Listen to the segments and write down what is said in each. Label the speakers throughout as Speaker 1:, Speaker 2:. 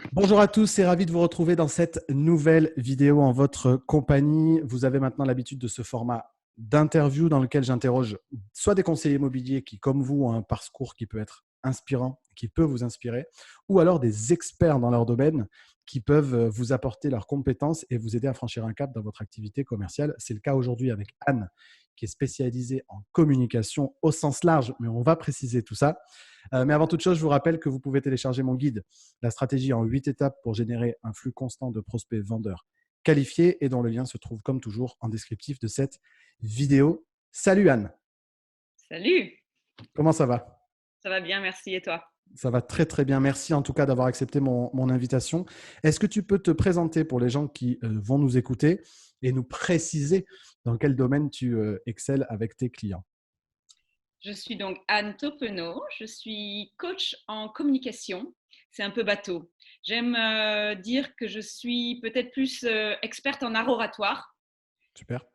Speaker 1: Bonjour à tous, c'est ravi de vous retrouver dans cette nouvelle vidéo en votre compagnie. Vous avez maintenant l'habitude de ce format d'interview dans lequel j'interroge soit des conseillers immobiliers qui, comme vous, ont un parcours qui peut être inspirant, qui peut vous inspirer, ou alors des experts dans leur domaine qui peuvent vous apporter leurs compétences et vous aider à franchir un cap dans votre activité commerciale. C'est le cas aujourd'hui avec Anne, qui est spécialisée en communication au sens large, mais on va préciser tout ça. Mais avant toute chose, je vous rappelle que vous pouvez télécharger mon guide, la stratégie en 8 étapes pour générer un flux constant de prospects vendeurs qualifiés et dont le lien se trouve comme toujours en descriptif de cette vidéo. Salut Anne,
Speaker 2: Salut,
Speaker 1: comment ça va?
Speaker 2: ça va bien, merci. Et toi?
Speaker 1: Ça va très très bien. Merci en tout cas d'avoir accepté mon invitation. Est-ce que tu peux te présenter pour les gens qui vont nous écouter et nous préciser dans quel domaine tu excelles avec tes clients?
Speaker 2: Je suis donc Anne Taupeneau, je suis coach en communication. C'est un peu bateau. J'aime dire que je suis peut-être plus experte en art oratoire.
Speaker 1: Super.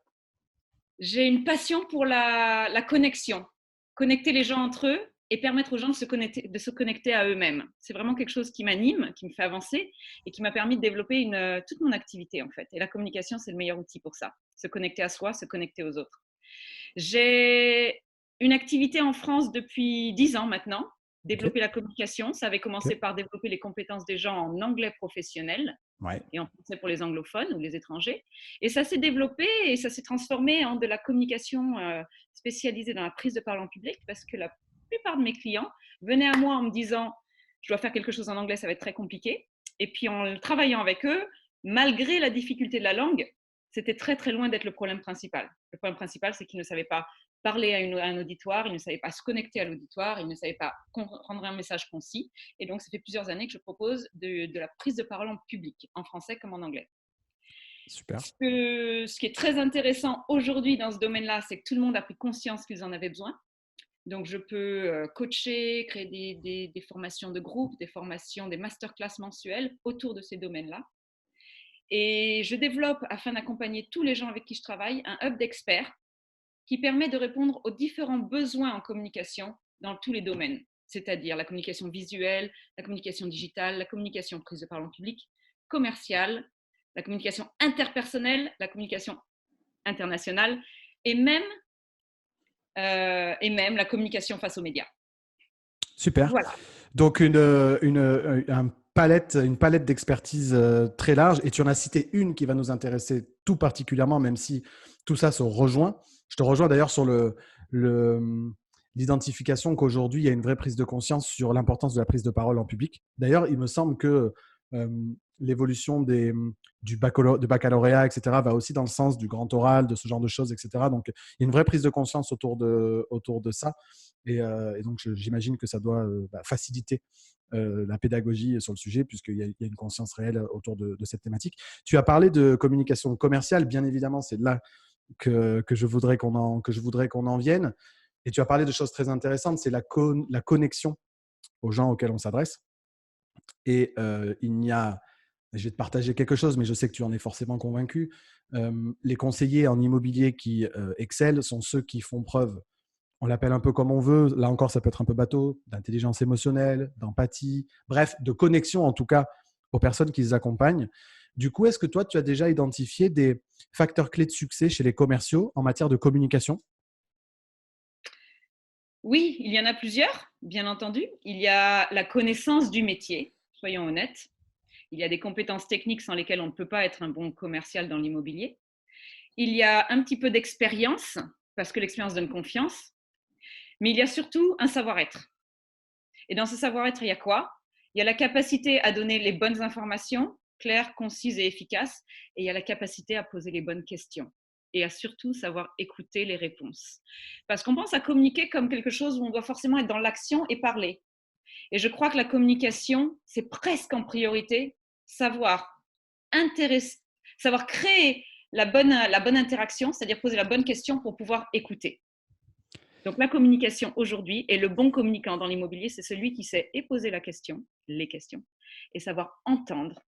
Speaker 2: J'ai une passion pour la connexion, connecter les gens entre eux et permettre aux gens de se connecter à eux-mêmes. C'est vraiment quelque chose qui m'anime, qui me fait avancer et qui m'a permis de développer toute mon activité en fait. Et la communication, c'est le meilleur outil pour ça. Se connecter à soi, se connecter aux autres. J'ai une activité en France depuis 10 ans maintenant,
Speaker 1: Ok.
Speaker 2: développer la communication. Ça avait
Speaker 1: Ok.
Speaker 2: commencé par développer les compétences des gens en anglais professionnel
Speaker 1: Ouais.
Speaker 2: et en français pour les anglophones ou les étrangers. Et ça s'est développé et ça s'est transformé en de la communication spécialisée dans la prise de parole en public parce que la plupart de mes clients venaient à moi en me disant je dois faire quelque chose en anglais, ça va être très compliqué. Et puis en travaillant avec eux, malgré la difficulté de la langue, c'était très très loin d'être le problème principal. Le problème principal, c'est qu'ils ne savaient pas parler à un auditoire, ils ne savaient pas se connecter à l'auditoire, ils ne savaient pas rendre un message concis. Et donc, ça fait plusieurs années que je propose de la prise de parole en public, en français comme en anglais.
Speaker 1: Super.
Speaker 2: Ce qui est très intéressant aujourd'hui dans ce domaine-là, c'est que tout le monde a pris conscience qu'ils en avaient besoin. Donc, je peux coacher, créer des formations de groupe, des formations, des masterclass mensuelles autour de ces domaines-là. Et je développe, afin d'accompagner tous les gens avec qui je travaille, un hub d'experts qui permet de répondre aux différents besoins en communication dans tous les domaines, c'est-à-dire la communication visuelle, la communication digitale, la communication prise de parole en public, commerciale, la communication interpersonnelle, la communication internationale et même la communication face aux médias.
Speaker 1: Super.
Speaker 2: Voilà.
Speaker 1: Donc, une palette d'expertise très large. Et tu en as cité une qui va nous intéresser tout particulièrement, même si tout ça se rejoint. Je te rejoins d'ailleurs sur l'identification qu'aujourd'hui, il y a une vraie prise de conscience sur l'importance de la prise de parole en public. D'ailleurs, il me semble que euh, l'évolution du baccalauréat, etc., va aussi dans le sens du grand oral, de ce genre de choses, etc. Donc, il y a une vraie prise de conscience autour de ça. Et donc, j'imagine que ça doit faciliter la pédagogie sur le sujet, puisqu'il y a une conscience réelle autour de cette thématique. Tu as parlé de communication commerciale, bien évidemment, c'est là que je voudrais qu'on en vienne. Et tu as parlé de choses très intéressantes, c'est la connexion aux gens auxquels on s'adresse. Et je vais te partager quelque chose, mais je sais que tu en es forcément convaincu. Les conseillers en immobilier qui excellent sont ceux qui font preuve, on l'appelle un peu comme on veut, là encore ça peut être un peu bateau, d'intelligence émotionnelle, d'empathie, bref, de connexion en tout cas aux personnes qui les accompagnent. Du coup, est-ce que toi, tu as déjà identifié des facteurs clés de succès chez les commerciaux en matière de communication?
Speaker 2: Oui, il y en a plusieurs, bien entendu. Il y a la connaissance du métier, soyons honnêtes. Il y a des compétences techniques sans lesquelles on ne peut pas être un bon commercial dans l'immobilier. Il y a un petit peu d'expérience, parce que l'expérience donne confiance, mais il y a surtout un savoir-être. Et dans ce savoir-être, il y a quoi? Il y a la capacité à donner les bonnes informations, claires, concises et efficaces, et il y a la capacité à poser les bonnes questions et à surtout savoir écouter les réponses. Parce qu'on pense à communiquer comme quelque chose où on doit forcément être dans l'action et parler. Et je crois que la communication, c'est presque en priorité savoir intéresser, savoir créer la bonne interaction, c'est-à-dire poser la bonne question pour pouvoir écouter. Donc la communication aujourd'hui et le bon communicant dans l'immobilier, c'est celui qui sait et poser la question, les questions, et savoir entendre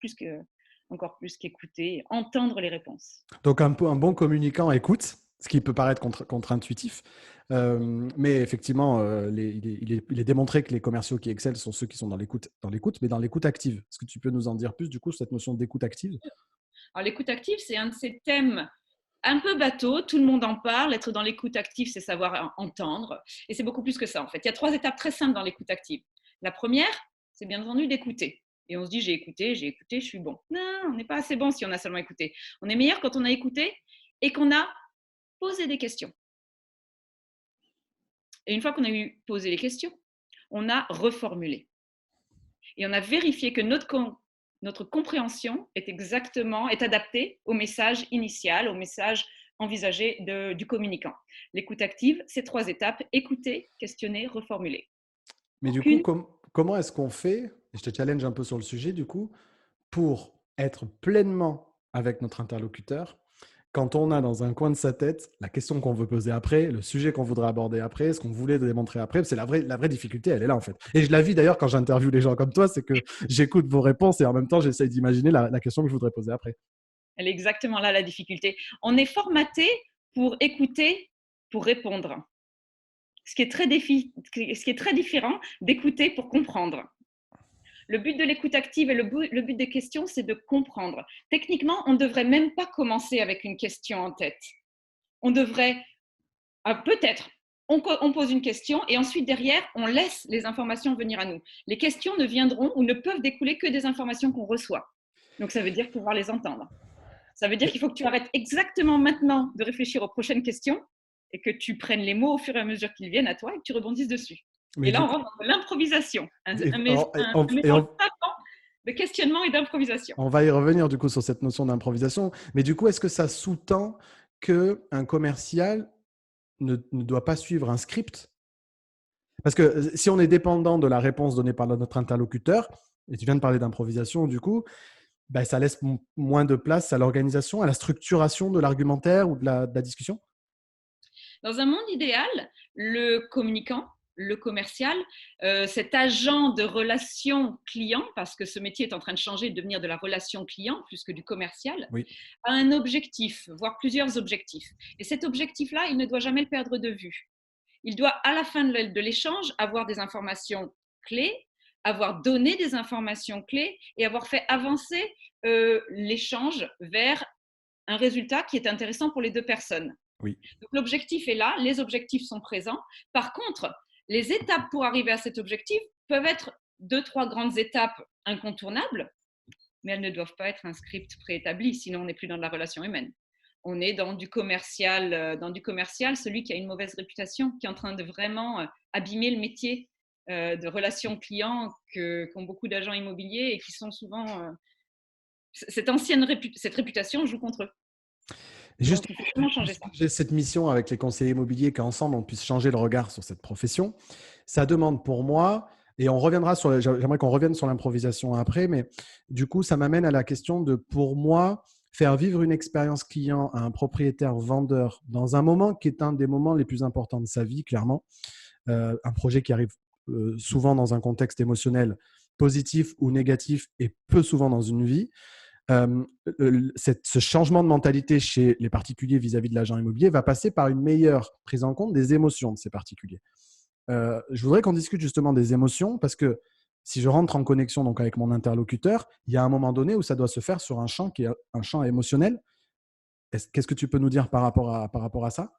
Speaker 2: encore plus qu'écouter, entendre les réponses.
Speaker 1: Donc, un bon communicant écoute, ce qui peut paraître contre-intuitif. Mais effectivement, il est démontré que les commerciaux qui excellent sont ceux qui sont dans l'écoute, mais dans l'écoute active. Est-ce que tu peux nous en dire plus, du coup, sur cette notion d'écoute active?
Speaker 2: Alors, l'écoute active, c'est un de ces thèmes un peu bateau, tout le monde en parle. Être dans l'écoute active, c'est savoir entendre. Et c'est beaucoup plus que ça, en fait. Il y a 3 étapes très simples dans l'écoute active. La première, c'est bien entendu d'écouter. Et on se dit, j'ai écouté, je suis bon. Non, on n'est pas assez bon si on a seulement écouté. On est meilleur quand on a écouté et qu'on a posé des questions. Et une fois qu'on a eu posé les questions, on a reformulé. Et on a vérifié que notre compréhension est adaptée au message initial, au message envisagé du communicant. L'écoute active, c'est 3 étapes: écouter, questionner, reformuler.
Speaker 1: Mais du coup, comment est-ce qu'on fait, et je te challenge un peu sur le sujet, du coup, pour être pleinement avec notre interlocuteur quand on a dans un coin de sa tête la question qu'on veut poser après, le sujet qu'on voudrait aborder après, ce qu'on voulait démontrer après? C'est la vraie difficulté, elle est là en fait. Et je la vis d'ailleurs quand j'interviewe les gens comme toi, c'est que j'écoute vos réponses et en même temps j'essaye d'imaginer la question que je voudrais poser après.
Speaker 2: Elle est exactement là la difficulté. On est formaté pour écouter, pour répondre. Ce qui est très différent d'écouter pour comprendre. Le but de l'écoute active et le but des questions, c'est de comprendre. Techniquement, on ne devrait même pas commencer avec une question en tête. On devrait, peut-être, on pose une question et ensuite derrière, on laisse les informations venir à nous. Les questions ne viendront ou ne peuvent découler que des informations qu'on reçoit. Donc ça veut dire pouvoir les entendre. Ça veut dire qu'il faut que tu arrêtes exactement maintenant de réfléchir aux prochaines questions et que tu prennes les mots au fur et à mesure qu'ils viennent à toi et que tu rebondisses dessus.
Speaker 1: Mais
Speaker 2: Et là,
Speaker 1: du
Speaker 2: on
Speaker 1: coup,
Speaker 2: rentre dans l'improvisation, un
Speaker 1: et,
Speaker 2: mélange
Speaker 1: et
Speaker 2: de questionnement et d'improvisation.
Speaker 1: on va y revenir du coup sur cette notion d'improvisation. Mais du coup, est-ce que ça sous-tend qu'un commercial ne doit pas suivre un script? Parce que si on est dépendant de la réponse donnée par notre interlocuteur, et tu viens de parler d'improvisation, du coup, ben, ça laisse moins de place à l'organisation, à la structuration de l'argumentaire ou de la discussion.
Speaker 2: Dans un monde idéal, le communicant, le commercial, cet agent de relation client, parce que ce métier est en train de changer, de devenir de la relation client plus que du commercial,
Speaker 1: Oui.
Speaker 2: a un objectif, voire plusieurs objectifs. Et cet objectif-là, il ne doit jamais le perdre de vue. Il doit, à la fin de l'échange, avoir des informations clés, avoir donné des informations clés et avoir fait avancer l'échange vers un résultat qui est intéressant pour les 2 personnes.
Speaker 1: Oui.
Speaker 2: Donc l'objectif est là, les objectifs sont présents. Par contre, les étapes pour arriver à cet objectif peuvent être 2-3 grandes étapes incontournables, mais elles ne doivent pas être un script préétabli, sinon on n'est plus dans de la relation humaine. On est dans du commercial, celui qui a une mauvaise réputation, qui est en train de vraiment abîmer le métier de relations clients qu'ont beaucoup d'agents immobiliers et qui sont souvent… cette réputation joue contre eux. Donc, il faut vraiment changer ça.
Speaker 1: J'ai cette mission avec les conseillers immobiliers qu'ensemble, on puisse changer le regard sur cette profession. Ça demande pour moi, et j'aimerais qu'on revienne sur l'improvisation après, mais du coup, ça m'amène à la question de, pour moi, faire vivre une expérience client à un propriétaire vendeur dans un moment qui est un des moments les plus importants de sa vie, clairement. Un projet qui arrive souvent dans un contexte émotionnel positif ou négatif et peu souvent dans une vie. Ce changement de mentalité chez les particuliers vis-à-vis de l'agent immobilier va passer par une meilleure prise en compte des émotions de ces particuliers. Je voudrais qu'on discute justement des émotions parce que si je rentre en connexion donc avec mon interlocuteur, il y a un moment donné où ça doit se faire sur un champ qui est un champ émotionnel. Qu'est-ce que tu peux nous dire par rapport à ça?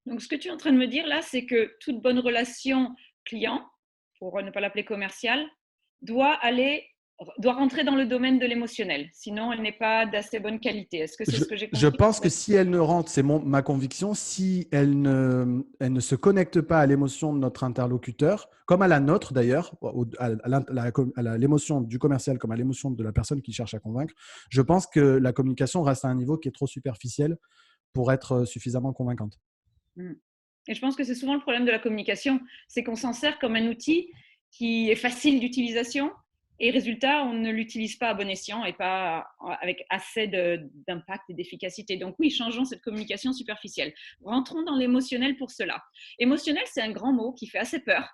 Speaker 2: Donc, ce que tu es en train de me dire là, c'est que toute bonne relation client, pour ne pas l'appeler commerciale, doit rentrer dans le domaine de l'émotionnel. Sinon, elle n'est pas d'assez bonne qualité. Est-ce que c'est ce que j'ai
Speaker 1: Je
Speaker 2: compris?
Speaker 1: pense que si elle ne rentre, c'est ma conviction, si elle ne se connecte pas à l'émotion de notre interlocuteur, comme à la nôtre d'ailleurs, à l'émotion du commercial comme à l'émotion de la personne qui cherche à convaincre, je pense que la communication reste à un niveau qui est trop superficiel pour être suffisamment convaincante.
Speaker 2: Et je pense que c'est souvent le problème de la communication, c'est qu'on s'en sert comme un outil qui est facile d'utilisation et résultat, on ne l'utilise pas à bon escient et pas avec assez d'impact et d'efficacité. Donc oui, changeons cette communication superficielle. Rentrons dans l'émotionnel pour cela. Émotionnel, c'est un grand mot qui fait assez peur,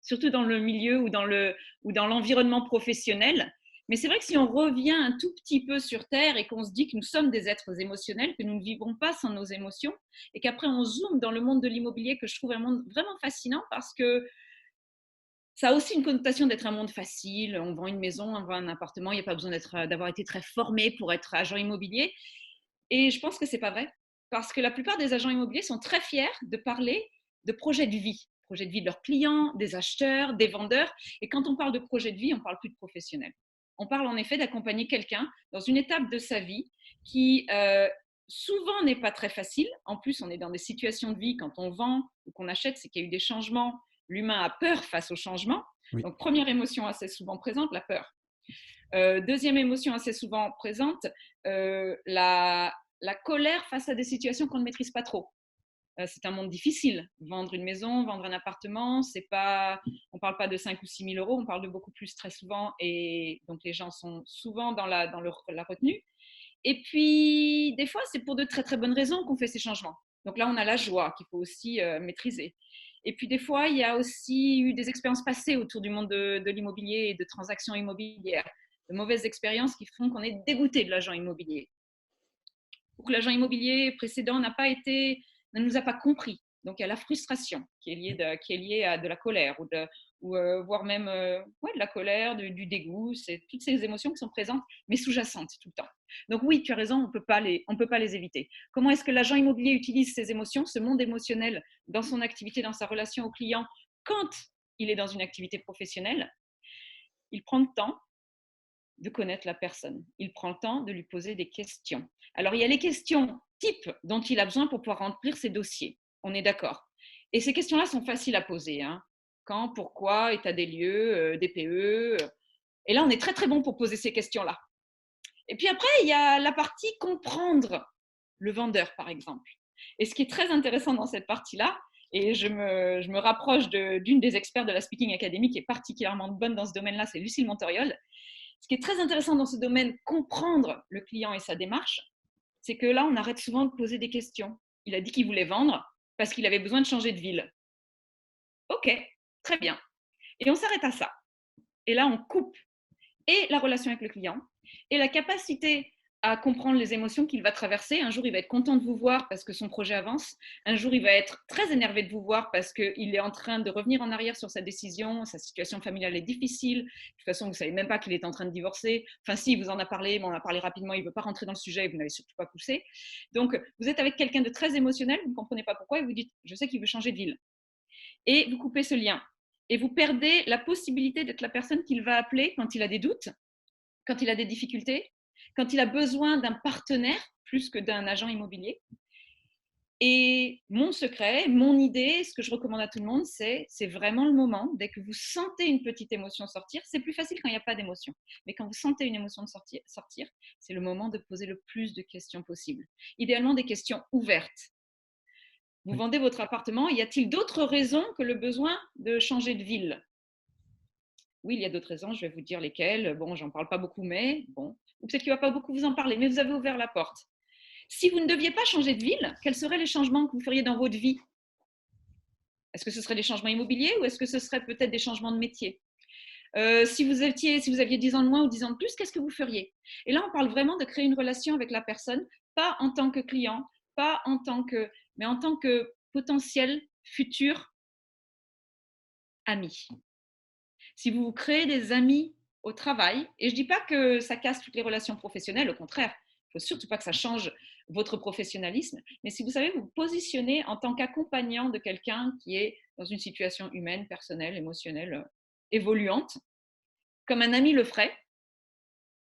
Speaker 2: surtout dans le milieu ou dans l'environnement professionnel. Mais c'est vrai que si on revient un tout petit peu sur Terre et qu'on se dit que nous sommes des êtres émotionnels, que nous ne vivrons pas sans nos émotions, et qu'après on zoome dans le monde de l'immobilier, que je trouve un monde vraiment fascinant parce que ça a aussi une connotation d'être un monde facile. On vend une maison, on vend un appartement, il n'y a pas besoin d'avoir été très formé pour être agent immobilier. Et je pense que ce n'est pas vrai. Parce que la plupart des agents immobiliers sont très fiers de parler de projets de vie de leurs clients, des acheteurs, des vendeurs. Et quand on parle de projet de vie, on ne parle plus de professionnel. On parle en effet d'accompagner quelqu'un dans une étape de sa vie qui souvent n'est pas très facile. En plus, on est dans des situations de vie quand on vend ou qu'on achète, c'est qu'il y a eu des changements. L'humain a peur face au changement.
Speaker 1: Oui.
Speaker 2: Donc, première émotion assez souvent présente, la peur. Deuxième émotion assez souvent présente, la colère face à des situations qu'on ne maîtrise pas trop. C'est un monde difficile. Vendre une maison, vendre un appartement, c'est pas, on ne parle pas de 5 ou 6 000 euros, on parle de beaucoup plus très souvent. Et donc, les gens sont souvent dans la retenue. Et puis, des fois, c'est pour de très, très bonnes raisons qu'on fait ces changements. Donc là, on a la joie qu'il faut aussi maîtriser. Et puis, des fois, il y a aussi eu des expériences passées autour du monde de l'immobilier et de transactions immobilières, de mauvaises expériences qui font qu'on est dégoûté de l'agent immobilier. Ou que l'agent immobilier précédent ne nous a pas compris. Donc, il y a la frustration qui est liée à de la colère voire même de la colère, du dégoût. C'est toutes ces émotions qui sont présentes, mais sous-jacentes tout le temps. Donc oui, tu as raison, on ne peut pas les éviter. Comment est-ce que l'agent immobilier utilise ces émotions, ce monde émotionnel, dans son activité, dans sa relation au client, quand il est dans une activité professionnelle? Il prend le temps de connaître la personne. Il prend le temps de lui poser des questions. Alors, il y a les questions types dont il a besoin pour pouvoir remplir ses dossiers. On est d'accord. Et ces questions-là sont faciles à poser. Quand, pourquoi, état des lieux, DPE. Et là, on est très, très bon pour poser ces questions-là. Et puis après, il y a la partie comprendre le vendeur, par exemple. Et ce qui est très intéressant dans cette partie-là, et je me rapproche d'une des experts de la Speaking Academy qui est particulièrement bonne dans ce domaine-là, c'est Lucille Montoriol. Ce qui est très intéressant dans ce domaine, comprendre le client et sa démarche, c'est que là, on arrête souvent de poser des questions. Il a dit qu'il voulait vendre parce qu'il avait besoin de changer de ville. Ok, très bien. Et on s'arrête à ça. Et là, on coupe et la relation avec le client et la capacité à comprendre les émotions qu'il va traverser. Un jour, il va être content de vous voir parce que son projet avance. Un jour, il va être très énervé de vous voir parce qu'il est en train de revenir en arrière sur sa décision. Sa situation familiale est difficile. De toute façon, vous ne savez même pas qu'il est en train de divorcer. Enfin, si, il vous en a parlé, mais on en a parlé rapidement. Il ne veut pas rentrer dans le sujet et vous n'avez surtout pas poussé. Donc, vous êtes avec quelqu'un de très émotionnel, vous ne comprenez pas pourquoi et vous dites « je sais qu'il veut changer de ville ». Et vous coupez ce lien. Et vous perdez la possibilité d'être la personne qu'il va appeler quand il a des doutes, quand il a des difficultés, quand il a besoin d'un partenaire plus que d'un agent immobilier. Et mon secret, mon idée, ce que je recommande à tout le monde, c'est vraiment le moment, dès que vous sentez une petite émotion sortir, c'est plus facile quand il n'y a pas d'émotion, mais quand vous sentez une émotion sortir, c'est le moment de poser le plus de questions possible. Idéalement, des questions ouvertes. Vous vendez votre appartement, y a-t-il d'autres raisons que le besoin de changer de ville? Oui, il y a d'autres raisons, je vais vous dire lesquelles. Bon, j'en parle pas beaucoup, mais bon. Ou peut-être qu'il ne va pas beaucoup vous en parler, mais vous avez ouvert la porte. Si vous ne deviez pas changer de ville, quels seraient les changements que vous feriez dans votre vie? Est-ce que ce seraient des changements immobiliers ou est-ce que ce serait peut-être des changements de métier? Si vous aviez 10 ans de moins ou 10 ans de plus, qu'est-ce que vous feriez? Et là, on parle vraiment de créer une relation avec la personne, pas en tant que client, mais en tant que potentiel futur ami. Si vous créez des amis au travail, et je ne dis pas que ça casse toutes les relations professionnelles, au contraire, il ne faut surtout pas que ça change votre professionnalisme, mais si vous savez vous positionner en tant qu'accompagnant de quelqu'un qui est dans une situation humaine, personnelle, émotionnelle, évoluante, comme un ami le ferait,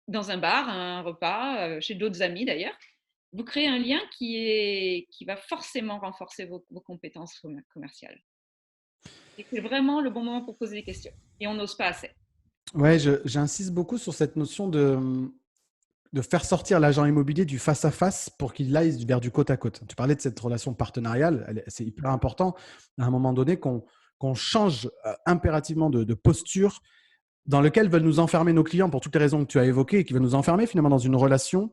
Speaker 2: dans un bar, un repas, chez d'autres amis d'ailleurs, vous créez un lien qui va forcément renforcer vos compétences commerciales. Et c'est vraiment le bon moment pour poser des questions. Et on n'ose pas assez.
Speaker 1: Ouais, j'insiste beaucoup sur cette notion de faire sortir l'agent immobilier du face-à-face pour qu'il aille vers du côte-à-côte. Tu parlais de cette relation partenariale, c'est hyper important à un moment donné qu'on change impérativement de posture dans lequel veulent nous enfermer nos clients pour toutes les raisons que tu as évoquées et qui veulent nous enfermer finalement dans une relation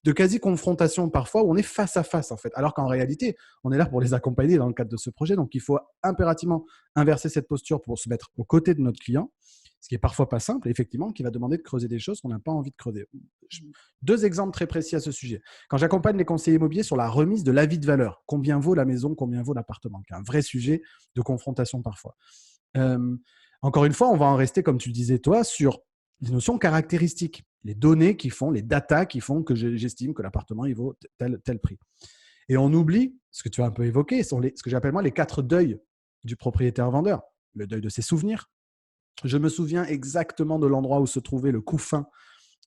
Speaker 1: de quasi-confrontation parfois où on est face à face en fait, alors qu'en réalité, on est là pour les accompagner dans le cadre de ce projet. Donc, il faut impérativement inverser cette posture pour se mettre aux côtés de notre client ce qui est parfois pas simple, et effectivement, qui va demander de creuser des choses qu'on n'a pas envie de creuser. Deux exemples très précis à ce sujet. Quand j'accompagne les conseillers immobiliers sur la remise de l'avis de valeur, combien vaut la maison, combien vaut l'appartement, qui est un vrai sujet de confrontation parfois. Euh, Encore une fois, on va en rester, comme tu le disais toi, sur les notions caractéristiques, les données qui font, les datas qui font que j'estime que l'appartement il vaut tel prix. Et on oublie, ce que tu as un peu évoqué, ce que j'appelle moi les 4 deuils du propriétaire-vendeur. Le deuil de ses souvenirs. Je me souviens exactement de l'endroit où se trouvait le couffin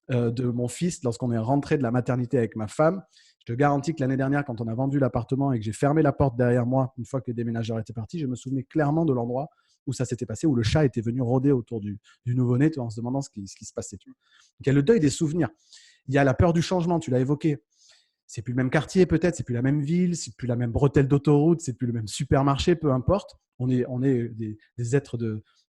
Speaker 1: de mon fils lorsqu'on est rentré de la maternité avec ma femme. Je te garantis que l'année dernière, quand on a vendu l'appartement et que j'ai fermé la porte derrière moi, une fois que les déménageurs étaient partis, je me souvenais clairement de l'endroit où ça s'était passé, où le chat était venu rôder autour du nouveau-né en se demandant ce qui se passait. Donc, il y a le deuil des souvenirs. Il y a la peur du changement, tu l'as évoqué. C'est plus le même quartier peut-être, c'est plus la même ville, c'est plus la même bretelle d'autoroute, c'est plus le même supermarché, peu importe. On est des êtres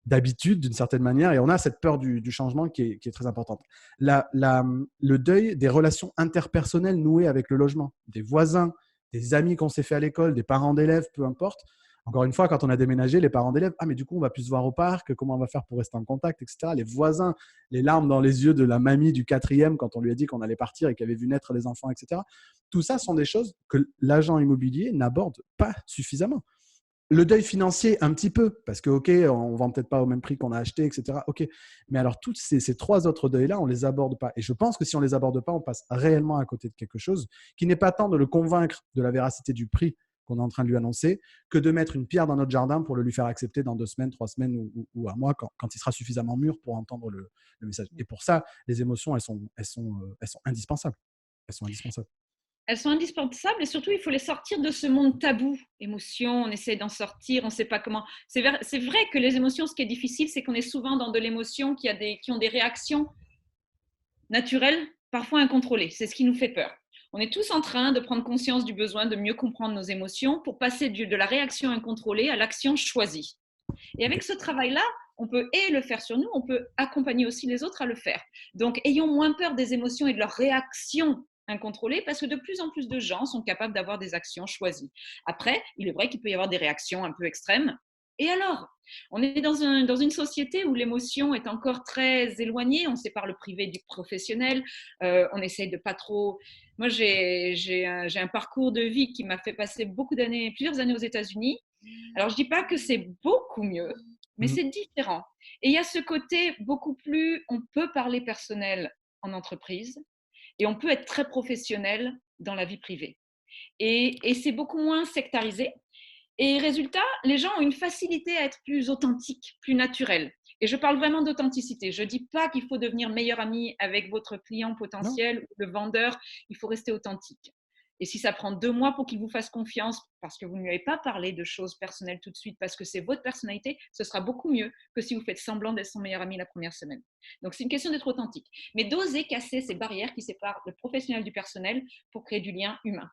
Speaker 1: d'habitude d'une certaine manière et on a cette peur du changement qui est très importante. Le deuil des relations interpersonnelles nouées avec le logement, des voisins, des amis qu'on s'est fait à l'école, des parents d'élèves, peu importe. Encore une fois, quand on a déménagé, les parents d'élèves, mais du coup, on va plus se voir au parc, comment on va faire pour rester en contact, etc. Les voisins, les larmes dans les yeux de la mamie du 4e quand on lui a dit qu'on allait partir et qu'il avait vu naître les enfants, etc. Tout ça sont des choses que l'agent immobilier n'aborde pas suffisamment. Le deuil financier, un petit peu, parce que, OK, on ne vend peut-être pas au même prix qu'on a acheté, etc. OK. Mais alors, tous ces 3 autres deuils-là, on ne les aborde pas. Et je pense que si on ne les aborde pas, on passe réellement à côté de quelque chose qui n'est pas tant de le convaincre de la véracité du prix qu'on est en train de lui annoncer, que de mettre une pierre dans notre jardin pour le lui faire accepter dans 2 semaines, 3 semaines ou un mois, quand il sera suffisamment mûr pour entendre le message. Et pour ça, les émotions, elles sont indispensables. Elles sont indispensables.
Speaker 2: Elles sont indispensables et surtout, il faut les sortir de ce monde tabou. Émotions, on essaie d'en sortir, on ne sait pas comment. C'est vrai que les émotions, ce qui est difficile, c'est qu'on est souvent dans de l'émotion qui ont des réactions naturelles, parfois incontrôlées. C'est ce qui nous fait peur. On est tous en train de prendre conscience du besoin de mieux comprendre nos émotions pour passer de la réaction incontrôlée à l'action choisie. Et avec ce travail-là, on peut le faire sur nous, on peut accompagner aussi les autres à le faire. Donc, ayons moins peur des émotions et de leurs réactions incontrôlées parce que de plus en plus de gens sont capables d'avoir des actions choisies. Après, il est vrai qu'il peut y avoir des réactions un peu extrêmes. Et alors, on est dans une société où l'émotion est encore très éloignée. On sépare le privé du professionnel. On essaye de pas trop. Moi, j'ai un parcours de vie qui m'a fait passer plusieurs années aux États-Unis. Alors, je dis pas que c'est beaucoup mieux, mais c'est différent. Et il y a ce côté beaucoup plus, on peut parler personnel en entreprise et on peut être très professionnel dans la vie privée. Et c'est beaucoup moins sectarisé. Et résultat, les gens ont une facilité à être plus authentiques, plus naturels. Et je parle vraiment d'authenticité. Je ne dis pas qu'il faut devenir meilleur ami avec votre client
Speaker 1: Non.
Speaker 2: potentiel ou le vendeur. Il faut rester authentique. Et si ça prend 2 mois pour qu'il vous fasse confiance parce que vous ne lui avez pas parlé de choses personnelles tout de suite, parce que c'est votre personnalité, ce sera beaucoup mieux que si vous faites semblant d'être son meilleur ami la première semaine. Donc c'est une question d'être authentique. Mais d'oser casser ces barrières qui séparent le professionnel du personnel pour créer du lien humain.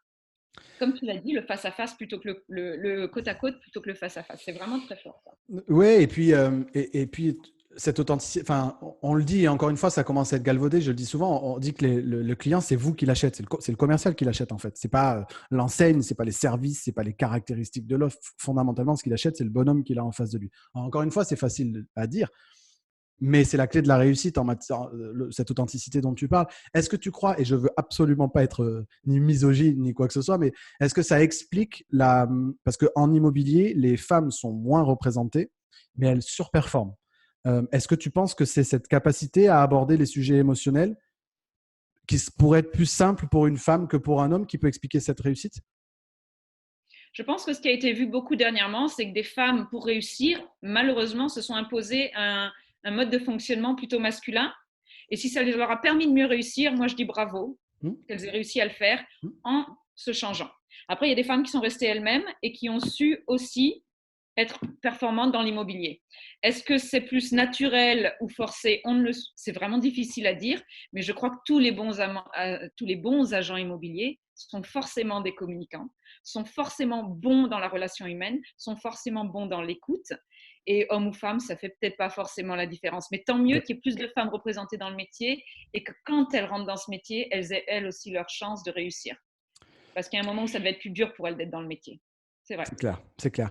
Speaker 2: Comme tu l'as dit, le face-à-face plutôt que le côte-à-côte plutôt que le face-à-face. C'est vraiment très fort. Ça.
Speaker 1: Oui, et puis cette authenticité, enfin, on le dit, et encore une fois, ça commence à être galvaudé, je le dis souvent, on dit que le client, c'est vous qui l'achète, c'est le commercial qui l'achète en fait. C'est pas l'enseigne, c'est pas les services, c'est pas les caractéristiques de l'offre. Fondamentalement, ce qu'il achète, c'est le bonhomme qu'il a en face de lui. Alors, encore une fois, c'est facile à dire, mais c'est la clé de la réussite en matière, cette authenticité dont tu parles. Est-ce que tu crois, et je veux absolument pas être ni misogyne ni quoi que ce soit, mais est-ce que ça explique parce qu'en immobilier, les femmes sont moins représentées, mais elles surperforment. Est-ce que tu penses que c'est cette capacité à aborder les sujets émotionnels qui pourrait être plus simple pour une femme que pour un homme qui peut expliquer cette réussite?
Speaker 2: Je pense que ce qui a été vu beaucoup dernièrement, c'est que des femmes, pour réussir, malheureusement, se sont imposées un mode de fonctionnement plutôt masculin. Et si ça leur a permis de mieux réussir, moi je dis bravo, qu'elles aient réussi à le faire en se changeant. Après, il y a des femmes qui sont restées elles-mêmes et qui ont su aussi être performantes dans l'immobilier. Est-ce que c'est plus naturel ou forcé? C'est vraiment difficile à dire, mais je crois que tous les bons agents immobiliers sont forcément des communicants, sont forcément bons dans la relation humaine, sont forcément bons dans l'écoute. Et homme ou femme, ça fait peut-être pas forcément la différence. Mais tant mieux qu'il y ait plus de femmes représentées dans le métier et que quand elles rentrent dans ce métier, elles aient elles aussi leur chance de réussir. Parce qu'il y a un moment où ça devait être plus dur pour elles d'être dans le métier. C'est vrai.
Speaker 1: C'est clair, c'est clair.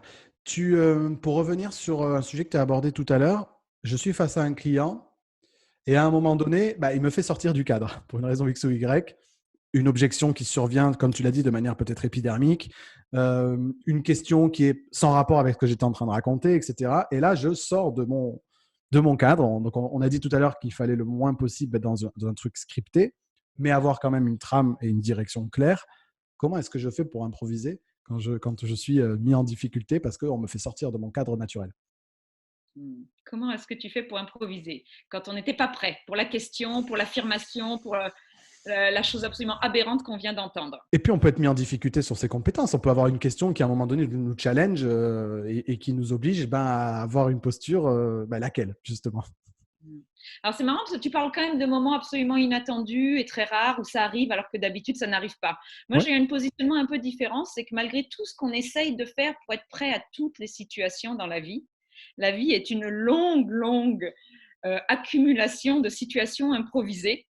Speaker 1: Pour revenir sur un sujet que tu as abordé tout à l'heure, je suis face à un client et à un moment donné, bah, il me fait sortir du cadre pour une raison X ou Y. Une objection qui survient, comme tu l'as dit, de manière peut-être épidermique, une question qui est sans rapport avec ce que j'étais en train de raconter, etc. Et là, je sors de mon cadre. Donc, on a dit tout à l'heure qu'il fallait le moins possible être dans un truc scripté, mais avoir quand même une trame et une direction claire. Comment est-ce que je fais pour improviser quand je suis mis en difficulté parce qu'on me fait sortir de mon cadre naturel?
Speaker 2: Comment est-ce que tu fais pour improviser quand on n'était pas prêt pour la question, pour l'affirmation, pour la chose absolument aberrante qu'on vient d'entendre?
Speaker 1: Et puis, on peut être mis en difficulté sur ses compétences. On peut avoir une question qui, à un moment donné, nous challenge et qui nous oblige à avoir une posture, laquelle, justement.
Speaker 2: Mm. Alors c'est marrant parce que tu parles quand même de moments absolument inattendus et très rares où ça arrive alors que d'habitude ça n'arrive pas. Moi
Speaker 1: Ouais.
Speaker 2: j'ai un positionnement un peu différent, c'est que malgré tout ce qu'on essaye de faire pour être prêt à toutes les situations dans la vie est une longue accumulation de situations improvisées.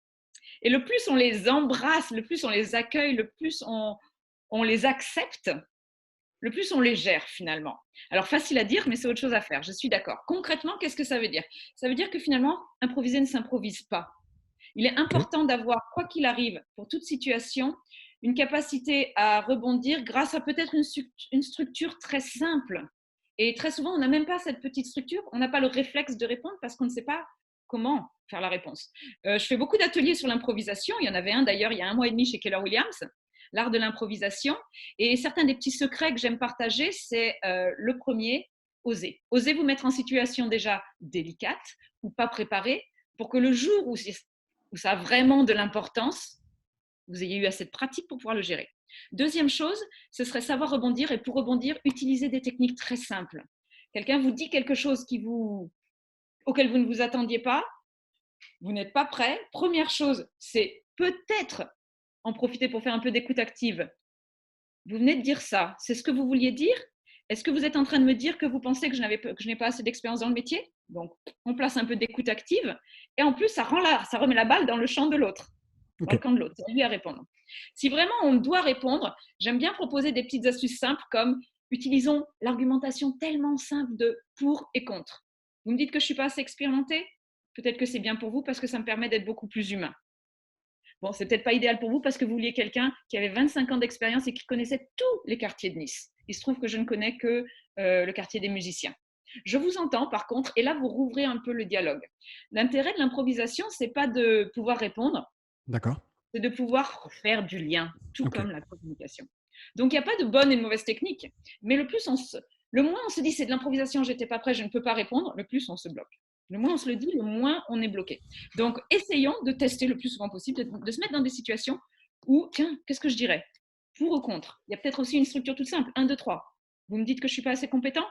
Speaker 2: Et le plus on les embrasse, le plus on les accueille, le plus on les accepte, le plus on les gère finalement. Alors facile à dire, mais c'est autre chose à faire, je suis d'accord. Concrètement, qu'est-ce que ça veut dire? Ça veut dire que finalement, improviser ne s'improvise pas. Il est
Speaker 1: OK.
Speaker 2: important d'avoir, quoi qu'il arrive, pour toute situation, une capacité à rebondir grâce à peut-être une structure très simple. Et très souvent, on n'a même pas cette petite structure, on n'a pas le réflexe de répondre parce qu'on ne sait pas comment faire la réponse. Je fais beaucoup d'ateliers sur l'improvisation. Il y en avait un d'ailleurs il y a 1 mois et demi chez Keller Williams, l'art de l'improvisation. Et certains des petits secrets que j'aime partager, c'est le premier, oser. Oser vous mettre en situation déjà délicate ou pas préparée pour que le jour où ça a vraiment de l'importance, vous ayez eu assez de pratique pour pouvoir le gérer. Deuxième chose, ce serait savoir rebondir et pour rebondir, utiliser des techniques très simples. Quelqu'un vous dit quelque chose auquel vous ne vous attendiez pas, vous n'êtes pas prêt. Première chose, c'est peut-être en profiter pour faire un peu d'écoute active. Vous venez de dire ça, c'est ce que vous vouliez dire? Est-ce que vous êtes en train de me dire que vous pensez que je n'ai pas assez d'expérience dans le métier? Donc, on place un peu d'écoute active et en plus, ça remet la balle dans le champ de l'autre, dans le
Speaker 1: OK.
Speaker 2: camp de l'autre. C'est à lui à répondre. Si vraiment on doit répondre, j'aime bien proposer des petites astuces simples comme utilisons l'argumentation tellement simple de pour et contre. Vous me dites que je ne suis pas assez expérimentée? Peut-être que c'est bien pour vous parce que ça me permet d'être beaucoup plus humain. Bon, c'est peut-être pas idéal pour vous parce que vous vouliez quelqu'un qui avait 25 ans d'expérience et qui connaissait tous les quartiers de Nice. Il se trouve que je ne connais que le quartier des musiciens. Je vous entends par contre, et là vous rouvrez un peu le dialogue. L'intérêt de l'improvisation, c'est pas de pouvoir répondre,
Speaker 1: D'accord.
Speaker 2: c'est de pouvoir faire du lien, tout
Speaker 1: OK.
Speaker 2: comme la communication. Donc il n'y a pas de bonne et de mauvaise technique, mais le moins on se dit c'est de l'improvisation, j'étais pas prêt, je ne peux pas répondre, le plus on se bloque. Le moins on se le dit, le moins on est bloqué. Donc essayons de tester le plus souvent possible, de se mettre dans des situations où, tiens, qu'est-ce que je dirais? Pour ou contre? Il y a peut-être aussi une structure toute simple, 1, 2, 3. Vous me dites que je ne suis pas assez compétent?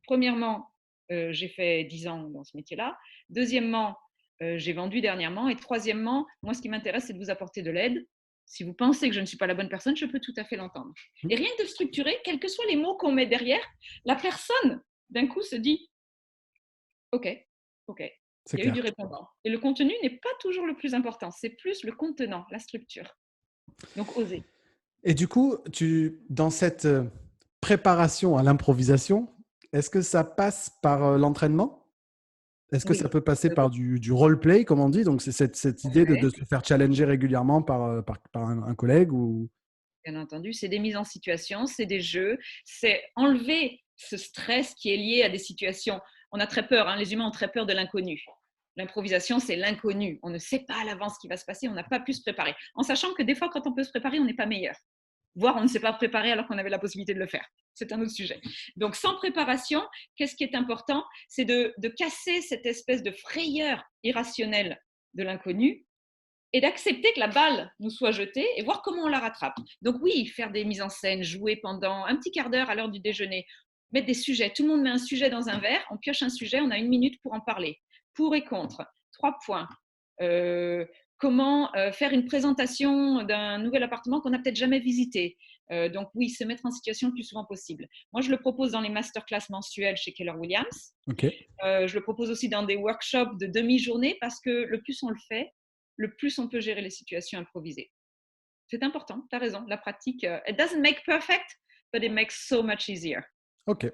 Speaker 2: Premièrement, j'ai fait 10 ans dans ce métier-là. Deuxièmement, j'ai vendu dernièrement. Et troisièmement, moi, ce qui m'intéresse, c'est de vous apporter de l'aide. Si vous pensez que je ne suis pas la bonne personne, je peux tout à fait l'entendre.
Speaker 1: Mmh.
Speaker 2: Et rien que de structurer, quels que soient les mots qu'on met derrière, la personne, d'un coup, se dit OK, OK,
Speaker 1: C'est
Speaker 2: il y a eu
Speaker 1: clair.
Speaker 2: du répondant. Et le contenu n'est pas toujours le plus important, c'est plus le contenant, la structure. Donc, oser.
Speaker 1: Et du coup, dans cette préparation à l'improvisation, est-ce que ça passe par l'entraînement? Est-ce que ça
Speaker 2: Oui.
Speaker 1: peut passer par du role-play, comme on dit? Donc, c'est cette idée de
Speaker 2: Ouais.
Speaker 1: se faire challenger régulièrement par un collègue ou…
Speaker 2: Bien entendu, c'est des mises en situation, c'est des jeux, c'est enlever ce stress qui est lié à des situations. On a très peur, hein, les humains ont très peur de l'inconnu. L'improvisation, c'est l'inconnu. On ne sait pas à l'avance ce qui va se passer, on n'a pas pu se préparer. En sachant que des fois, quand on peut se préparer, on n'est pas meilleur. Voire, on ne s'est pas préparé alors qu'on avait la possibilité de le faire. C'est un autre sujet. Donc, sans préparation, qu'est-ce qui est important? C'est de casser cette espèce de frayeur irrationnelle de l'inconnu et d'accepter que la balle nous soit jetée et voir comment on la rattrape. Donc oui, faire des mises en scène, jouer pendant un petit quart d'heure à l'heure du déjeuner, mettre des sujets. Tout le monde met un sujet dans un verre, on pioche un sujet, on a 1 minute pour en parler. Pour et contre, 3 points. Comment faire une présentation d'un nouvel appartement qu'on n'a peut-être jamais visité. Donc oui, se mettre en situation le plus souvent possible. Moi, je le propose dans les masterclass mensuels chez Keller Williams.
Speaker 1: OK.
Speaker 2: Je le propose aussi dans des workshops de demi-journée parce que le plus on le fait, le plus on peut gérer les situations improvisées. C'est important, tu as raison. La pratique, it doesn't make perfect, but it makes so much easier.
Speaker 1: OK.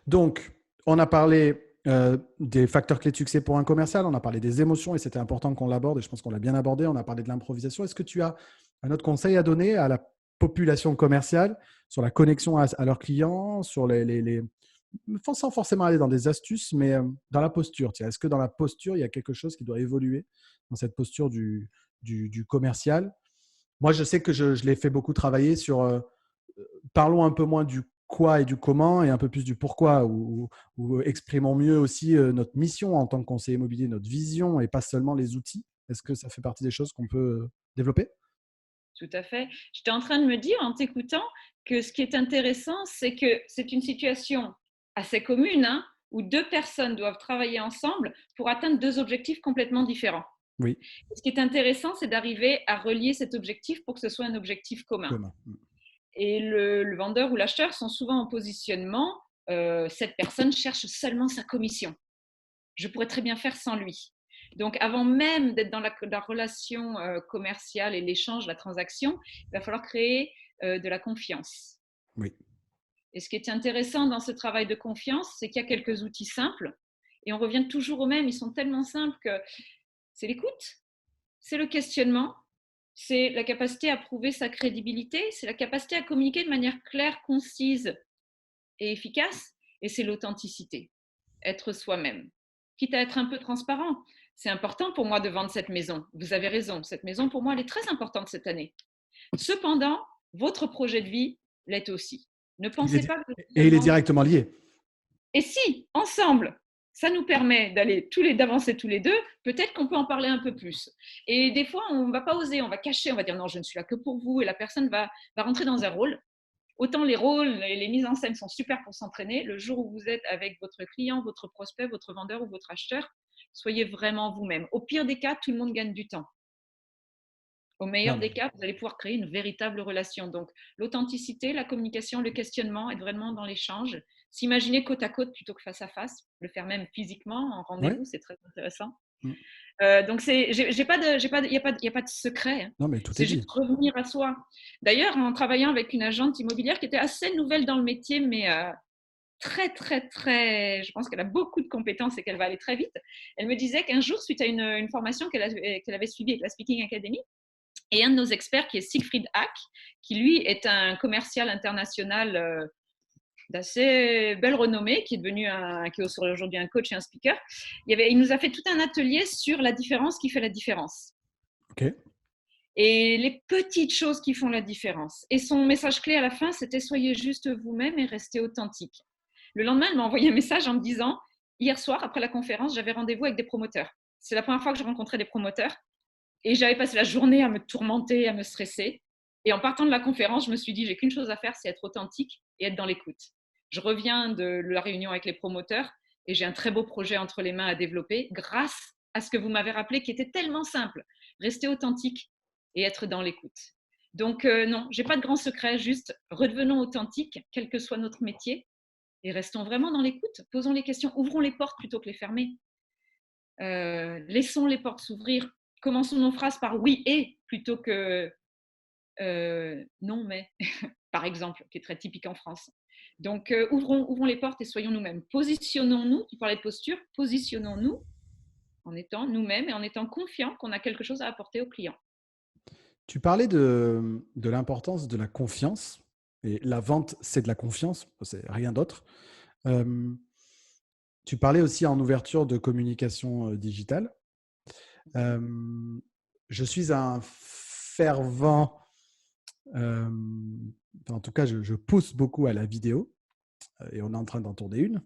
Speaker 1: Donc, on a parlé des facteurs clés de succès pour un commercial. On a parlé des émotions et c'était important qu'on l'aborde et je pense qu'on l'a bien abordé. On a parlé de l'improvisation. Est-ce que tu as un autre conseil à donner à la population commerciale sur la connexion à leurs clients, sur sans forcément aller dans des astuces, mais dans la posture. Tiens, est-ce que dans la posture, il y a quelque chose qui doit évoluer dans cette posture du commercial? Moi, je sais que je l'ai fait beaucoup travailler sur parlons un peu moins du quoi et du comment et un peu plus du pourquoi, ou exprimons mieux aussi notre mission en tant que conseiller immobilier, notre vision et pas seulement les outils. Est-ce que ça fait partie des choses qu'on peut développer?
Speaker 2: Tout à fait. J'étais en train de me dire en t'écoutant que ce qui est intéressant, c'est que c'est une situation assez commune, hein, où deux personnes doivent travailler ensemble pour atteindre deux objectifs complètement différents.
Speaker 1: Oui,
Speaker 2: Et ce qui est intéressant, c'est d'arriver à relier cet objectif pour que ce soit un objectif commun.
Speaker 1: commun.
Speaker 2: Et le vendeur ou l'acheteur sont souvent en positionnement, cette personne cherche seulement sa commission. Je pourrais très bien faire sans lui. Donc, avant même d'être dans la relation commerciale et l'échange, la transaction, il va falloir créer de la confiance.
Speaker 1: Oui,
Speaker 2: Et ce qui est intéressant dans ce travail de confiance, c'est qu'il y a quelques outils simples et on revient toujours aux mêmes. Ils sont tellement simples que c'est l'écoute, c'est le questionnement, c'est la capacité à prouver sa crédibilité, c'est la capacité à communiquer de manière claire, concise et efficace, et c'est l'authenticité, être soi-même, quitte à être un peu transparent. C'est important pour moi de vendre cette maison. Vous avez raison, cette maison, pour moi, elle est très importante cette année. Cependant, votre projet de vie l'est aussi. Ne pensez pas que je
Speaker 1: et il est
Speaker 2: vendre.
Speaker 1: directement lié.
Speaker 2: Et si, ensemble, ça nous permet d'avancer tous les deux, peut-être qu'on peut en parler un peu plus. Et des fois, on ne va pas oser, on va cacher, on va dire non, je ne suis là que pour vous, et la personne va rentrer dans un rôle. Autant les rôles et les mises en scène sont super pour s'entraîner. Le jour où vous êtes avec votre client, votre prospect, votre vendeur ou votre acheteur, soyez vraiment vous-même. Au pire des cas, tout le monde gagne du temps. Au
Speaker 1: Non,
Speaker 2: meilleur
Speaker 1: mais
Speaker 2: des cas, vous allez pouvoir créer une véritable relation. Donc, l'authenticité, la communication, le questionnement, être vraiment dans l'échange. S'imaginer côte à côte plutôt que face à face, le faire même physiquement en
Speaker 1: ouais.
Speaker 2: rendez-vous, c'est très intéressant.
Speaker 1: Mm.
Speaker 2: Donc, j'ai pas de, il n'y a pas de secret, hein.
Speaker 1: Non, mais tout est
Speaker 2: C'est juste
Speaker 1: dit.
Speaker 2: revenir à soi. D'ailleurs, en travaillant avec une agente immobilière qui était assez nouvelle dans le métier, mais très, très, très, je pense qu'elle a beaucoup de compétences et qu'elle va aller très vite, elle me disait qu'un jour, suite à une formation qu'elle avait suivie avec la Speaking Academy, et un de nos experts qui est Siegfried Hack, qui lui est un commercial international d'assez belle renommée, qui est aujourd'hui un coach et un speaker. Il nous a fait tout un atelier sur la différence qui fait la différence.
Speaker 1: OK.
Speaker 2: Et les petites choses qui font la différence. Et son message clé à la fin, c'était soyez juste vous-même et restez authentique. Le lendemain, elle m'a envoyé un message en me disant hier soir, après la conférence, j'avais rendez-vous avec des promoteurs. C'est la première fois que je rencontrais des promoteurs. Et j'avais passé la journée à me tourmenter, à me stresser. Et en partant de la conférence, je me suis dit, j'ai qu'une chose à faire, c'est être authentique et être dans l'écoute. Je reviens de la réunion avec les promoteurs et j'ai un très beau projet entre les mains à développer grâce à ce que vous m'avez rappelé qui était tellement simple. Rester authentique et être dans l'écoute. Donc non, j'ai pas de grand secret, juste redevenons authentiques, quel que soit notre métier, et restons vraiment dans l'écoute. Posons les questions, ouvrons les portes plutôt que les fermer. Laissons les portes s'ouvrir. Commençons nos phrases par oui et plutôt que non mais, par exemple, qui est très typique en France. Donc, ouvrons les portes et soyons nous-mêmes. Positionnons-nous, tu parlais de posture, positionnons-nous en étant nous-mêmes et en étant confiants qu'on a quelque chose à apporter aux clients.
Speaker 1: Tu parlais de l'importance de la confiance. Et la vente, c'est de la confiance, c'est rien d'autre. Euh, Tu parlais aussi en ouverture de communication digitale. Euh, je suis un fervent, euh, en tout cas, je pousse beaucoup à la vidéo et on est en train d'en tourner une.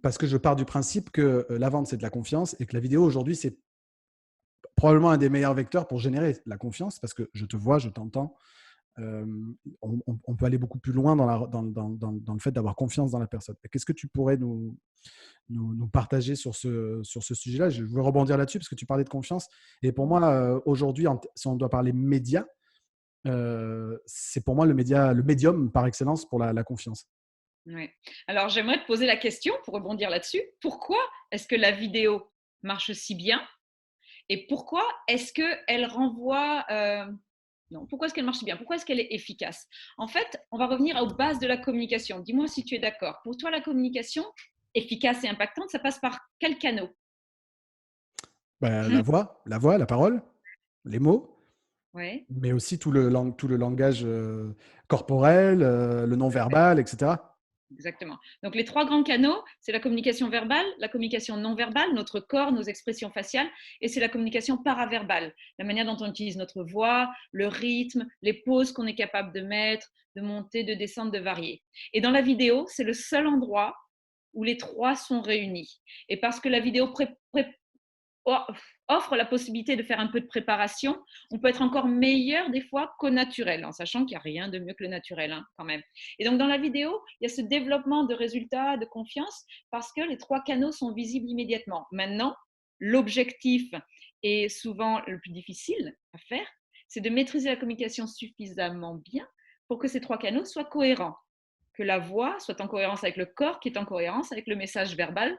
Speaker 1: Parce que je pars du principe que la vente, c'est de la confiance et que la vidéo, aujourd'hui, c'est probablement un des meilleurs vecteurs pour générer la confiance parce que je te vois, je t'entends. Euh, on peut aller beaucoup plus loin dans le fait d'avoir confiance dans la personne. Qu'est-ce que tu pourrais nous partager sur ce sujet-là? Je veux rebondir là-dessus parce que tu parlais de confiance. Et pour moi, aujourd'hui, si on doit parler média, c'est pour moi le médium par excellence pour la confiance.
Speaker 2: Ouais. Alors, j'aimerais te poser la question pour rebondir là-dessus. Pourquoi est-ce que la vidéo marche si bien et pourquoi est-ce qu'elle renvoie non, pourquoi est-ce qu'elle marche bien? Pourquoi est-ce qu'elle est efficace? En fait, on va revenir aux bases de la communication. Dis-moi si tu es d'accord. Pour toi, la communication efficace et impactante, ça passe par quel canot?
Speaker 1: Ben, la parole, les mots,
Speaker 2: Ouais.
Speaker 1: mais aussi tout le langage corporel, le non-verbal, etc.
Speaker 2: Exactement. Donc, les trois grands canaux, c'est la communication verbale, la communication non verbale, notre corps, nos expressions faciales, et c'est la communication paraverbale, la manière dont on utilise notre voix, le rythme, les pauses qu'on est capable de mettre, de monter, de descendre, de varier. Et dans la vidéo, c'est le seul endroit où les trois sont réunis. Et parce que la vidéo offre la possibilité de faire un peu de préparation, on peut être encore meilleur des fois qu'au naturel, en sachant qu'il n'y a rien de mieux que le naturel quand même. Et donc dans la vidéo, il y a ce développement de résultats, de confiance, parce que les trois canaux sont visibles immédiatement. Maintenant, l'objectif est souvent le plus difficile à faire, c'est de maîtriser la communication suffisamment bien pour que ces trois canaux soient cohérents, que la voix soit en cohérence avec le corps, qui est en cohérence avec le message verbal,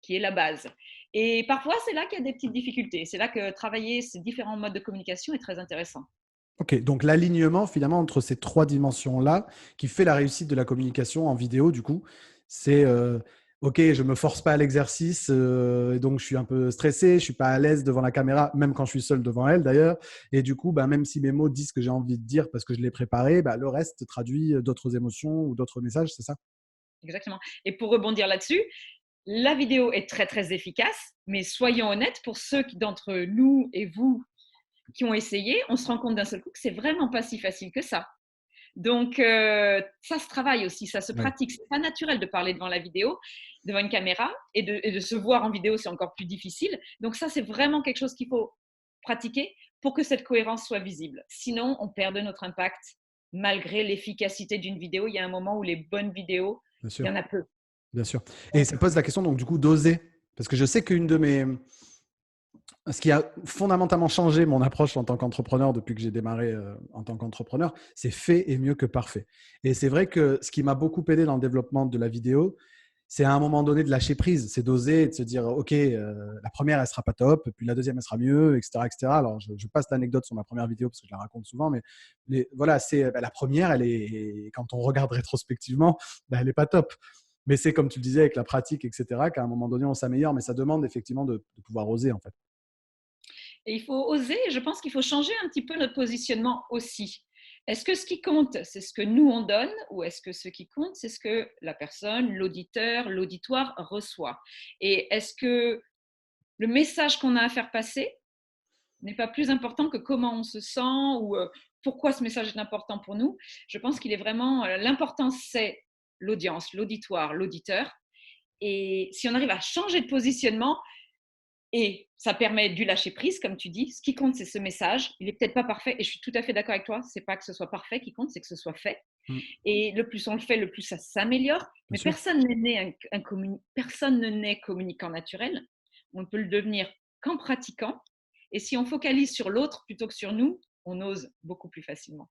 Speaker 2: qui est la base. Et parfois, c'est là qu'il y a des petites difficultés. C'est là que travailler ces différents modes de communication est très intéressant.
Speaker 1: Ok, donc l'alignement finalement entre ces trois dimensions-là qui fait la réussite de la communication en vidéo, du coup, c'est ok, je me force pas à l'exercice et donc je suis un peu stressé, je suis pas à l'aise devant la caméra, même quand je suis seul devant elle d'ailleurs. Et du coup, bah, même si mes mots disent ce que j'ai envie de dire parce que je l'ai préparé, bah, le reste traduit d'autres émotions ou d'autres messages, c'est ça?
Speaker 2: Exactement. Et pour rebondir là-dessus, la vidéo est très, très efficace, mais soyons honnêtes, pour ceux d'entre nous et vous qui ont essayé, on se rend compte d'un seul coup que c'est vraiment pas si facile que ça. Donc, ça se travaille aussi, ça se
Speaker 1: Ouais.
Speaker 2: pratique. C'est pas naturel de parler devant la vidéo, devant une caméra, et de se voir en vidéo, c'est encore plus difficile. Donc, ça, c'est vraiment quelque chose qu'il faut pratiquer pour que cette cohérence soit visible. Sinon, on perd de notre impact malgré l'efficacité d'une vidéo. Il y a un moment où les bonnes vidéos,
Speaker 1: Bien
Speaker 2: il y
Speaker 1: sûr.
Speaker 2: en a peu.
Speaker 1: Bien sûr. Et ça pose la question, donc, du coup, d'oser. Parce que je sais qu'une de mes. Ce qui a fondamentalement changé mon approche en tant qu'entrepreneur depuis que j'ai démarré en tant qu'entrepreneur, c'est fait est mieux que parfait. Et c'est vrai que ce qui m'a beaucoup aidé dans le développement de la vidéo, c'est à un moment donné de lâcher prise, c'est d'oser et de se dire, OK, la première, elle sera pas top, puis la deuxième, elle sera mieux, etc. etc. Alors, je passe l'anecdote sur ma première vidéo parce que je la raconte souvent, mais voilà, c'est la première, elle est, quand on regarde rétrospectivement, bah, elle n'est pas top. Mais c'est comme tu le disais avec la pratique, etc., qu'à un moment donné, on s'améliore, mais ça demande effectivement de pouvoir oser, en fait.
Speaker 2: Et il faut oser, je pense qu'il faut changer un petit peu notre positionnement aussi. Est-ce que ce qui compte, c'est ce que nous on donne, ou est-ce que ce qui compte, c'est ce que la personne, l'auditeur, l'auditoire reçoit? Et est-ce que le message qu'on a à faire passer n'est pas plus important que comment on se sent ou pourquoi ce message est important pour nous? Je pense qu'il est vraiment, l'important c'est l'audience, l'auditoire, l'auditeur. Et si on arrive à changer de positionnement, et ça permet du lâcher prise, comme tu dis. Ce qui compte, c'est ce message. Il n'est peut-être pas parfait, et je suis tout à fait d'accord avec toi. C'est pas que ce soit parfait qui compte, c'est que ce soit fait.
Speaker 1: Mm,
Speaker 2: Et le plus on le fait, le plus ça s'améliore.
Speaker 1: bien
Speaker 2: Mais
Speaker 1: sûr.
Speaker 2: personne ne naît communicant naturel. On ne peut le devenir qu'en pratiquant. Et si on focalise sur l'autre plutôt que sur nous, on ose beaucoup plus facilement.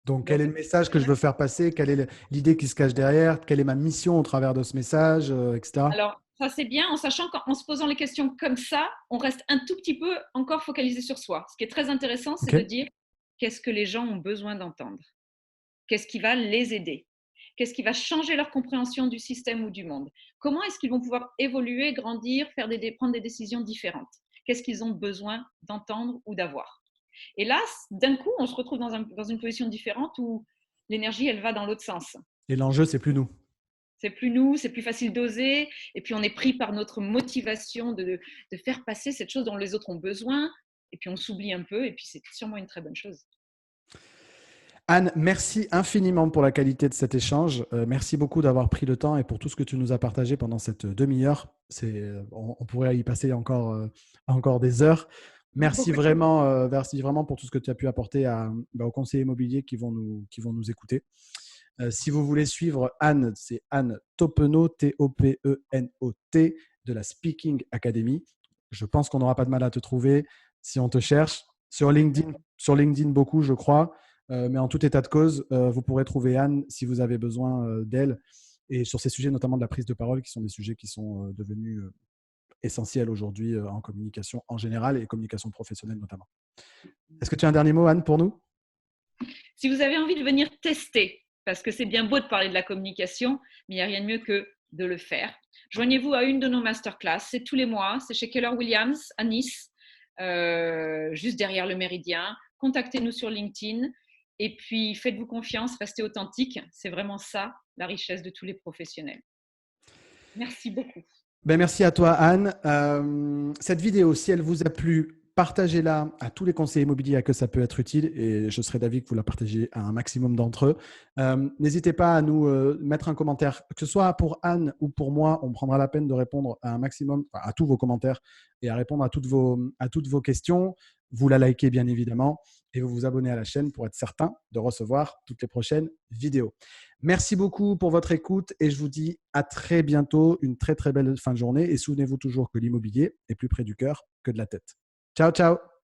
Speaker 1: Donc, quel
Speaker 2: Donc,
Speaker 1: est le message que je veux faire passer? Quelle est l'idée qui se cache derrière? Quelle est ma mission au travers de ce message, etc.
Speaker 2: alors, ça c'est bien en sachant qu'en se posant les questions comme ça, on reste un tout petit peu encore focalisé sur soi. Ce qui est très intéressant, c'est
Speaker 1: OK.
Speaker 2: de dire qu'est-ce que les gens ont besoin d'entendre? Qu'est-ce qui va les aider? Qu'est-ce qui va changer leur compréhension du système ou du monde? Comment est-ce qu'ils vont pouvoir évoluer, grandir, prendre des décisions différentes? Qu'est-ce qu'ils ont besoin d'entendre ou d'avoir? Et là, d'un coup, on se retrouve dans une position différente où l'énergie, elle va dans l'autre sens.
Speaker 1: Et l'enjeu, c'est plus nous.
Speaker 2: C'est plus nous, c'est plus facile d'oser, et puis on est pris par notre motivation de faire passer cette chose dont les autres ont besoin, et puis on s'oublie un peu, et puis c'est sûrement une très bonne chose.
Speaker 1: Anne, merci infiniment pour la qualité de cet échange. Merci beaucoup d'avoir pris le temps et pour tout ce que tu nous as partagé pendant cette demi-heure. On pourrait y passer encore des heures.
Speaker 2: Beaucoup de choses.
Speaker 1: Merci vraiment pour tout ce que tu as pu apporter aux conseillers immobiliers qui vont nous écouter. Si vous voulez suivre Anne, c'est Anne Toppenot, Toppenot, de la Speaking Academy. Je pense qu'on n'aura pas de mal à te trouver si on te cherche. Sur LinkedIn beaucoup, je crois. Mais en tout état de cause, vous pourrez trouver Anne si vous avez besoin d'elle. Et sur ces sujets, notamment de la prise de parole, qui sont des sujets qui sont devenus essentiels aujourd'hui en communication en général et communication professionnelle notamment. Est-ce que tu as un dernier mot, Anne, pour nous?
Speaker 2: Si vous avez envie de venir tester, parce que c'est bien beau de parler de la communication, mais il n'y a rien de mieux que de le faire. Joignez-vous à une de nos masterclass, c'est tous les mois, c'est chez Keller Williams à Nice, juste derrière le Méridien. Contactez-nous sur LinkedIn et puis faites-vous confiance, restez authentique. C'est vraiment ça la richesse de tous les professionnels. Merci beaucoup.
Speaker 1: Ben, merci à toi, Anne. Cette vidéo, si elle vous a plu, partagez-la à tous les conseillers immobiliers à que ça peut être utile et je serais d'avis que vous la partagez à un maximum d'entre eux. N'hésitez pas à nous mettre un commentaire, que ce soit pour Anne ou pour moi. On prendra la peine de répondre à un maximum, à tous vos commentaires et à répondre à toutes vos questions. Vous la likez bien évidemment et vous vous abonnez à la chaîne pour être certain de recevoir toutes les prochaines vidéos. Merci beaucoup pour votre écoute et je vous dis à très bientôt. Une très très belle fin de journée et souvenez-vous toujours que l'immobilier est plus près du cœur que de la tête. Ciao, ciao!